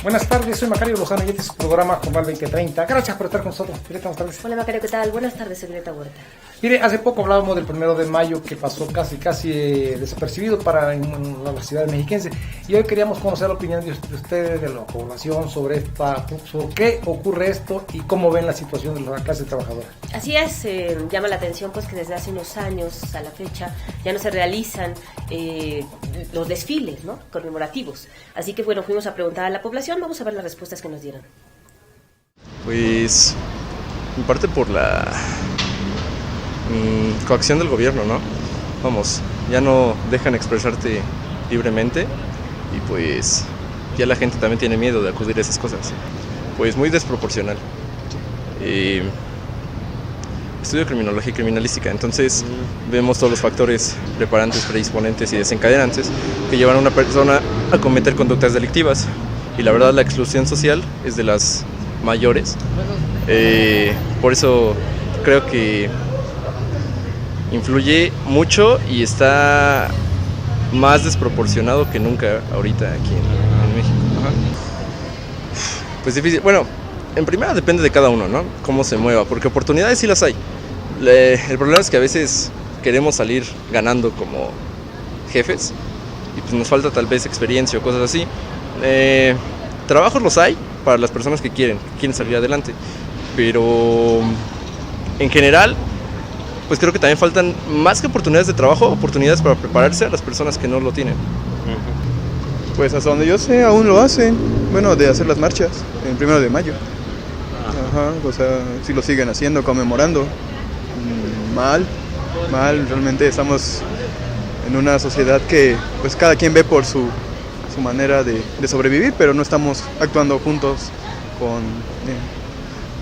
Buenas tardes, soy Macario Lozano y este es su programa Combal 2030. Gracias por estar con nosotros. Violeta, buenas tardes. Hola Macario, ¿qué tal? Buenas tardes, soy Violeta Huerta. Mire, hace poco hablábamos del 1 de mayo que pasó casi desapercibido en la ciudad mexiquense, y hoy queríamos conocer la opinión de ustedes, de la población, sobre qué ocurre esto y cómo ven la situación de la clase trabajadora. Así es, llama la atención pues que desde hace unos años a la fecha ya no se realizan los desfiles, ¿no?, conmemorativos. Así que bueno, fuimos a preguntar a la población, vamos a ver las respuestas que nos dieron. Pues en parte por la coacción del gobierno, ¿no? Vamos, ya no dejan expresarte libremente y pues ya la gente también tiene miedo de acudir a esas cosas. Pues muy desproporcional. Estudio criminología y criminalística, entonces vemos todos los factores preparantes, predisponentes y desencadenantes que llevan a una persona a cometer conductas delictivas, y la verdad la exclusión social es de las mayores. Por eso creo que influye mucho y está más desproporcionado que nunca ahorita aquí en México. Ajá. Pues difícil, bueno, en primera depende de cada uno, ¿no? Cómo se mueva, porque oportunidades sí las hay. El problema es que a veces queremos salir ganando como jefes y pues nos falta tal vez experiencia o cosas así. Trabajos los hay para las personas que quieren salir adelante, pero en general pues creo que también faltan, más que oportunidades de trabajo, oportunidades para prepararse a las personas que no lo tienen. Pues hasta donde yo sé aún lo hacen, bueno, de hacer las marchas en 1 de mayo. Ajá, o sea, sí lo siguen haciendo, conmemorando. Mal, realmente estamos en una sociedad que pues cada quien ve por su manera de sobrevivir, pero no estamos actuando juntos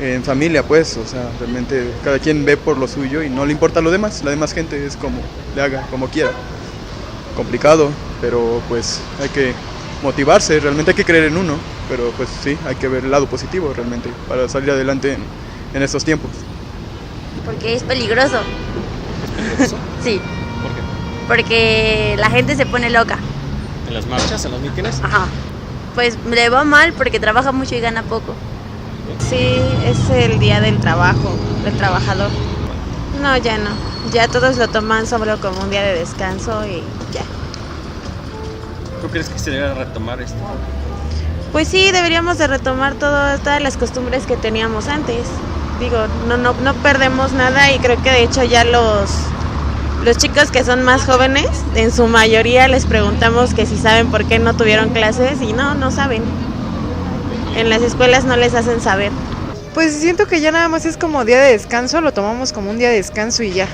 en familia, pues, o sea, realmente cada quien ve por lo suyo y no le importa lo demás, la demás gente es como le haga, como quiera. Complicado, pero pues hay que motivarse, realmente hay que creer en uno, pero pues sí, hay que ver el lado positivo realmente para salir adelante en estos tiempos. Porque es peligroso. ¿Es peligroso? Sí. ¿Por qué? Porque la gente se pone loca. ¿En las marchas, en los mítines? Ajá. Pues le va mal porque trabaja mucho y gana poco. Sí, es el día del trabajo, del trabajador. No, ya no. Ya todos lo toman solo como un día de descanso y ya. ¿Tú crees que se debe retomar esto? Pues sí, deberíamos de retomar todas las costumbres que teníamos antes. Digo, no perdemos nada, y creo que de hecho ya los chicos que son más jóvenes, en su mayoría les preguntamos que si saben por qué no tuvieron clases y no saben. En las escuelas no les hacen saber. Pues siento que ya nada más es como día de descanso, lo tomamos como un día de descanso y ya.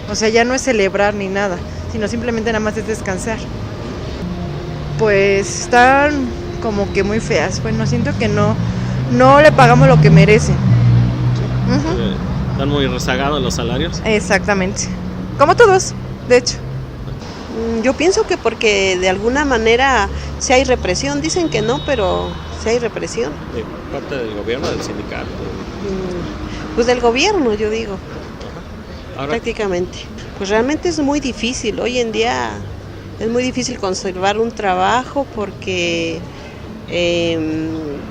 O sea, ya no es celebrar ni nada, sino simplemente nada más es descansar. Pues están como que muy feas, bueno, siento que no le pagamos lo que merece. Uh-huh. ¿Están muy rezagados los salarios? Exactamente, como todos, de hecho. Yo pienso que porque de alguna manera sí hay represión, dicen que no, pero sí hay represión. ¿De parte del gobierno, del sindicato? Pues del gobierno, yo digo. Ajá. Ahora, prácticamente. Pues realmente es muy difícil, hoy en día es muy difícil conservar un trabajo porque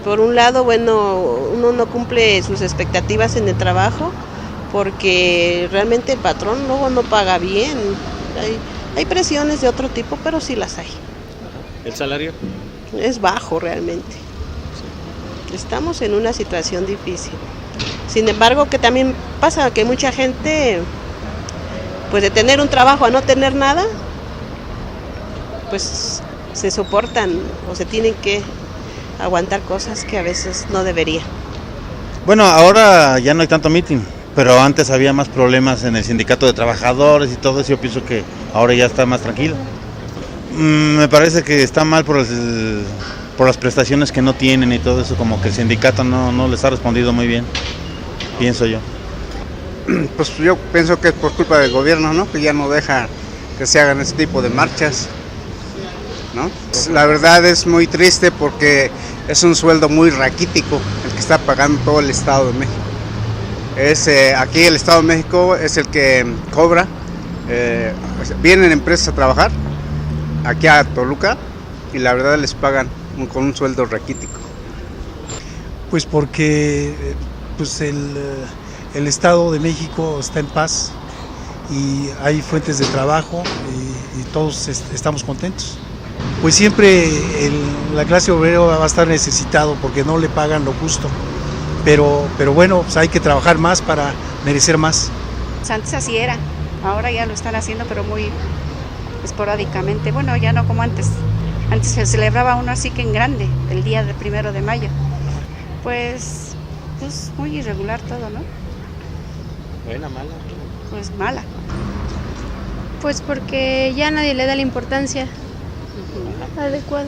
por un lado, bueno, uno no cumple sus expectativas en el trabajo porque realmente el patrón luego no paga bien. Hay presiones de otro tipo, pero sí las hay. ¿el salario? Es bajo realmente. Estamos en una situación difícil. Sin embargo, que también pasa que mucha gente, pues de tener un trabajo a no tener nada, pues se soportan o se tienen que aguantar cosas que a veces no debería. Bueno, ahora ya no hay tanto meeting, pero antes había más problemas en el sindicato de trabajadores y todo eso. Yo pienso que ahora ya está más tranquilo. Me parece que está mal por las prestaciones que no tienen y todo eso, como que el sindicato no les ha respondido muy bien, pienso yo. Pues yo pienso que es por culpa del gobierno, ¿no?, que ya no deja que se hagan este tipo de marchas, ¿no? La verdad es muy triste porque es un sueldo muy raquítico el que está pagando todo el Estado de México. Aquí el Estado de México es el que cobra, vienen empresas a trabajar aquí a Toluca y la verdad les pagan con un sueldo raquítico. Pues porque pues el Estado de México está en paz y hay fuentes de trabajo y todos estamos contentos. Pues siempre la clase obrera va a estar necesitado porque no le pagan lo justo, pero bueno, pues hay que trabajar más para merecer más. Pues antes así era, ahora ya lo están haciendo pero muy esporádicamente, bueno ya no como antes. Antes se celebraba uno así que en grande, el día del 1 de mayo. Pues muy irregular todo, ¿no? ¿Buena, mala? Pues mala. Pues porque ya nadie le da la importancia adecuada.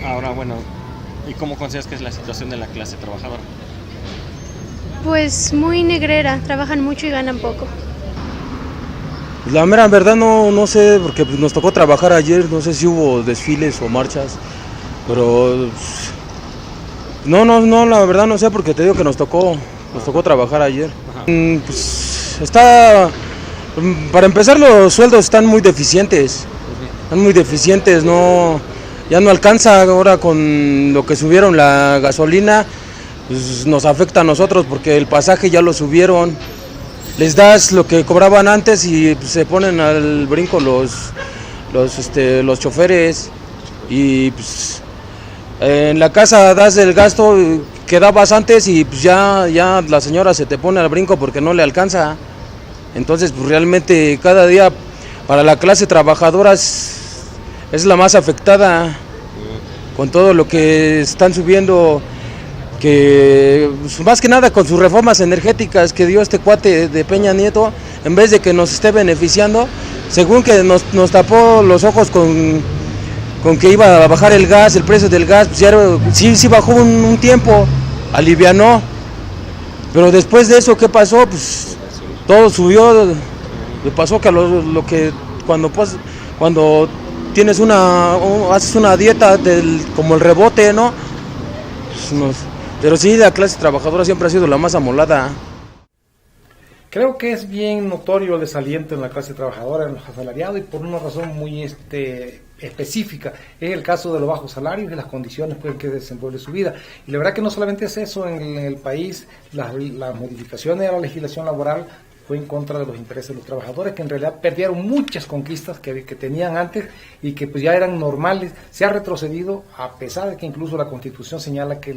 Ahora, bueno, ¿y cómo consideras que es la situación de la clase trabajadora? Pues muy negrera, trabajan mucho y ganan poco. La mera verdad no sé, porque nos tocó trabajar ayer, no sé si hubo desfiles o marchas, pero no, la verdad no sé, porque te digo que nos tocó trabajar ayer. Pues para empezar los sueldos están muy deficientes, ya no alcanza ahora con lo que subieron la gasolina, pues nos afecta a nosotros porque el pasaje ya lo subieron. Les das lo que cobraban antes y pues, se ponen al brinco los choferes y pues en la casa das el gasto que dabas antes y pues ya la señora se te pone al brinco porque no le alcanza. Entonces pues realmente cada día para la clase trabajadora es la más afectada con todo lo que están subiendo, que más que nada con sus reformas energéticas que dio este cuate de Peña Nieto, en vez de que nos esté beneficiando, según que nos tapó los ojos con que iba a bajar el gas, el precio del gas, pues sí bajó un tiempo, alivianó, pero después de eso, ¿qué pasó? Pues todo subió, le pasó que lo que cuando tienes haces una dieta como el rebote, ¿no? Pues pero sí, la clase trabajadora siempre ha sido la más amolada. Creo que es bien notorio el desaliento en la clase trabajadora, en los asalariados, y por una razón muy específica. Es el caso de los bajos salarios y las condiciones en que desenvuelve su vida. Y la verdad que no solamente es eso en el país, las modificaciones a la legislación laboral fue en contra de los intereses de los trabajadores, que en realidad perdieron muchas conquistas que tenían antes y que pues ya eran normales. Se ha retrocedido, a pesar de que incluso la Constitución señala que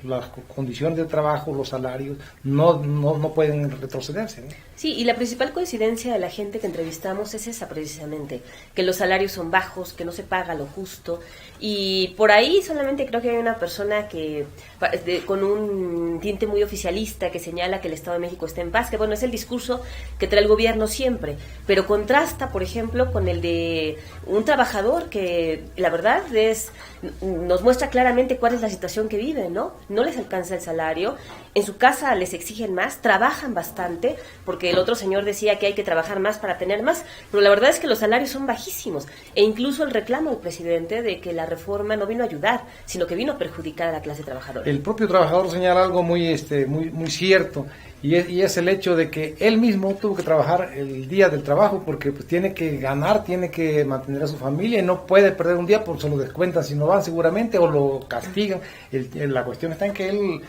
las condiciones de trabajo, los salarios, no pueden retrocederse, ¿no? Sí, y la principal coincidencia de la gente que entrevistamos es esa precisamente, que los salarios son bajos, que no se paga lo justo, y por ahí solamente creo que hay una persona con un tinte muy oficialista que señala que el Estado de México está en paz, que bueno, es el discurso que trae el gobierno siempre, pero contrasta, por ejemplo, con el de un trabajador que la verdad nos muestra claramente cuál es la situación que vive, ¿no? No les alcanza el salario, en su casa les exigen más, trabajan bastante, porque el otro señor decía que hay que trabajar más para tener más, pero la verdad es que los salarios son bajísimos, e incluso el reclamo del presidente de que la reforma no vino a ayudar, sino que vino a perjudicar a la clase trabajadora. El propio trabajador señala algo muy cierto, y es el hecho de que él mismo tuvo que trabajar el día del trabajo porque pues tiene que ganar, tiene que mantener a su familia y no puede perder un día porque se lo descuentan si no van seguramente o lo castigan. La cuestión está en que él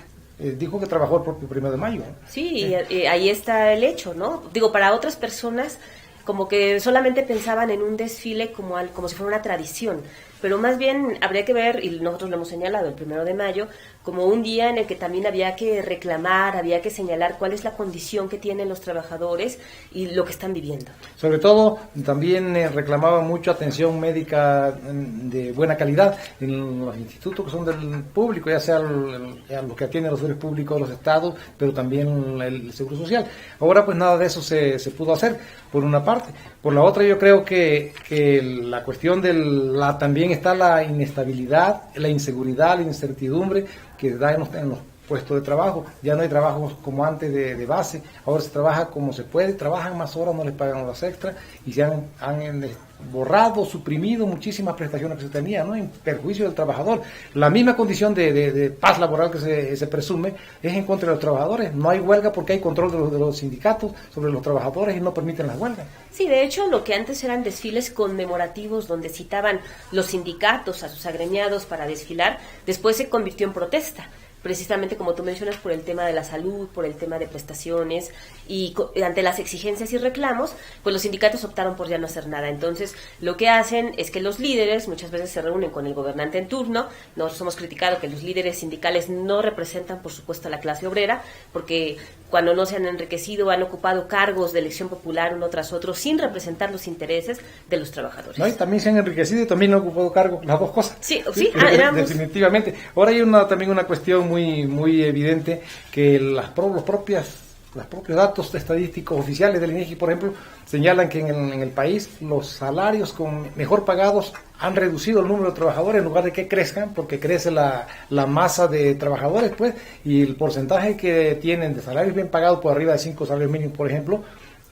dijo que trabajó el propio 1 de mayo, ¿no? Sí, y ahí está el hecho, ¿no? Digo, para otras personas como que solamente pensaban en un desfile como si fuera una tradición, pero más bien habría que ver, y nosotros lo hemos señalado, el 1 de mayo, como un día en el que también había que reclamar, había que señalar cuál es la condición que tienen los trabajadores y lo que están viviendo. Sobre todo, también reclamaban mucho atención médica de buena calidad en los institutos que son del público, ya sea los que atienden los servicios públicos de los estados, pero también el Seguro Social. Ahora pues nada de eso se pudo hacer, por una parte. Por la otra yo creo que la cuestión también está la inestabilidad, la inseguridad, la incertidumbre que da en los puestos de trabajo. Ya no hay trabajos como antes de base, ahora se trabaja como se puede, trabajan más horas, no les pagan horas extras y se han borrado, suprimido muchísimas prestaciones que se tenían, ¿no? En perjuicio del trabajador. La misma condición de paz laboral que se presume es en contra de los trabajadores. No hay huelga porque hay control de los sindicatos sobre los trabajadores y no permiten las huelgas. Sí, de hecho, lo que antes eran desfiles conmemorativos donde citaban los sindicatos a sus agremiados para desfilar, después se convirtió en protesta. precisamente como tú mencionas, por el tema de la salud, por el tema de prestaciones, y ante las exigencias y reclamos, pues los sindicatos optaron por ya no hacer nada. Entonces, lo que hacen es que los líderes muchas veces se reúnen con el gobernante en turno. Nosotros hemos criticado que los líderes sindicales no representan, por supuesto, a la clase obrera, porque cuando no se han enriquecido, han ocupado cargos de elección popular uno tras otro, sin representar los intereses de los trabajadores. No, y también se han enriquecido y también han ocupado cargos, las dos cosas. Sí, definitivamente. Ahora hay también una cuestión muy evidente, que los propios datos estadísticos oficiales del INEGI, por ejemplo, señalan que en el país los salarios mejor pagados han reducido el número de trabajadores en lugar de que crezcan, porque crece la masa de trabajadores, pues, y el porcentaje que tienen de salarios bien pagados por arriba de 5 salarios mínimos, por ejemplo,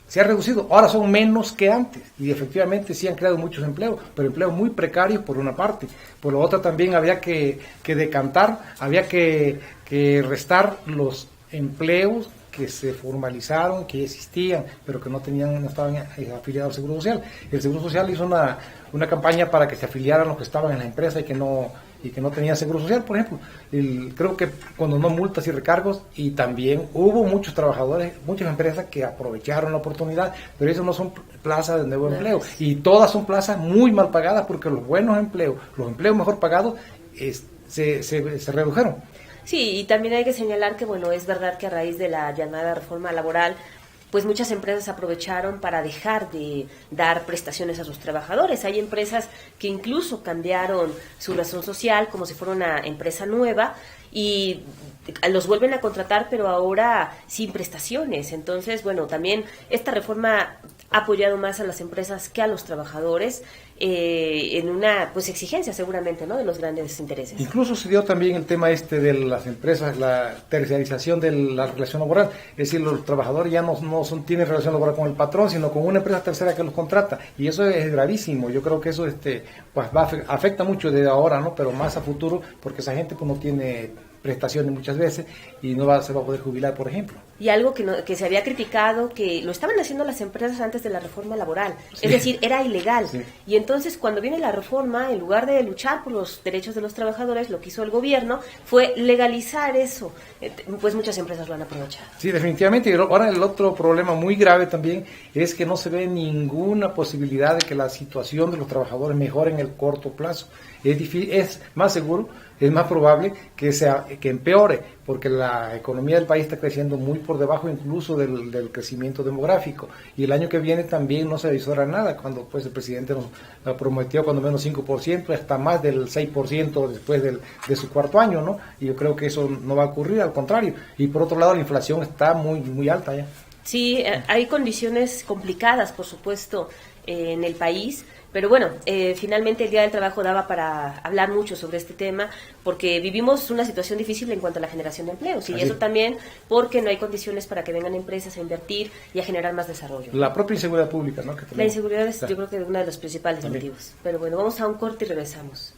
se ha reducido. Ahora son menos que antes, y efectivamente sí han creado muchos empleos, pero empleos muy precarios por una parte. Por la otra también había que decantar, había que restar los empleos que se formalizaron, que existían, pero que no estaban afiliados al Seguro Social. El Seguro Social hizo una campaña para que se afiliaran los que estaban en la empresa y que no tenían Seguro Social, por ejemplo. Creo que cuando no multas y recargos, y también hubo muchos trabajadores, muchas empresas que aprovecharon la oportunidad, pero eso no son plazas de nuevo empleo, y todas son plazas muy mal pagadas, porque los buenos empleos, los empleos mejor pagados, se redujeron. Sí, y también hay que señalar que, bueno, es verdad que a raíz de la llamada reforma laboral, pues muchas empresas aprovecharon para dejar de dar prestaciones a sus trabajadores. Hay empresas que incluso cambiaron su razón social como si fuera una empresa nueva y los vuelven a contratar, pero ahora sin prestaciones. Entonces, bueno, también esta reforma ha apoyado más a las empresas que a los trabajadores, en una exigencia seguramente, ¿no?, de los grandes intereses. Incluso se dio también el tema de las empresas, la terciarización de la relación laboral, es decir, los trabajadores ya no tienen relación laboral con el patrón, sino con una empresa tercera que los contrata, y eso es gravísimo. Yo creo que eso afecta mucho desde ahora, ¿no?, pero más a futuro, porque esa gente no tiene prestaciones muchas veces y se va a poder jubilar, por ejemplo. Y algo que se había criticado, que lo estaban haciendo las empresas antes de la reforma laboral, es decir, era ilegal. Sí. Y entonces, cuando viene la reforma, en lugar de luchar por los derechos de los trabajadores, lo que hizo el gobierno fue legalizar eso. Pues muchas empresas lo han aprovechado. Sí, definitivamente. Y ahora el otro problema muy grave también es que no se ve ninguna posibilidad de que la situación de los trabajadores mejore en el corto plazo. Es más seguro, es más probable que empeore, porque la economía del país está creciendo muy por debajo incluso del crecimiento demográfico, y el año que viene también no se avisora nada, cuando el presidente nos prometió cuando menos 5%, hasta más del 6% después de su cuarto año, ¿no? Y yo creo que eso no va a ocurrir, al contrario. Y por otro lado, la inflación está muy alta ya. Sí, hay condiciones complicadas, por supuesto, en el país. Pero bueno, finalmente el Día del Trabajo daba para hablar mucho sobre este tema, porque vivimos una situación difícil en cuanto a la generación de empleos, y así. Eso también porque no hay condiciones para que vengan empresas a invertir y a generar más desarrollo. La propia inseguridad pública, ¿no? La inseguridad es, yo creo que, uno de los principales motivos. Pero bueno, vamos a un corte y regresamos.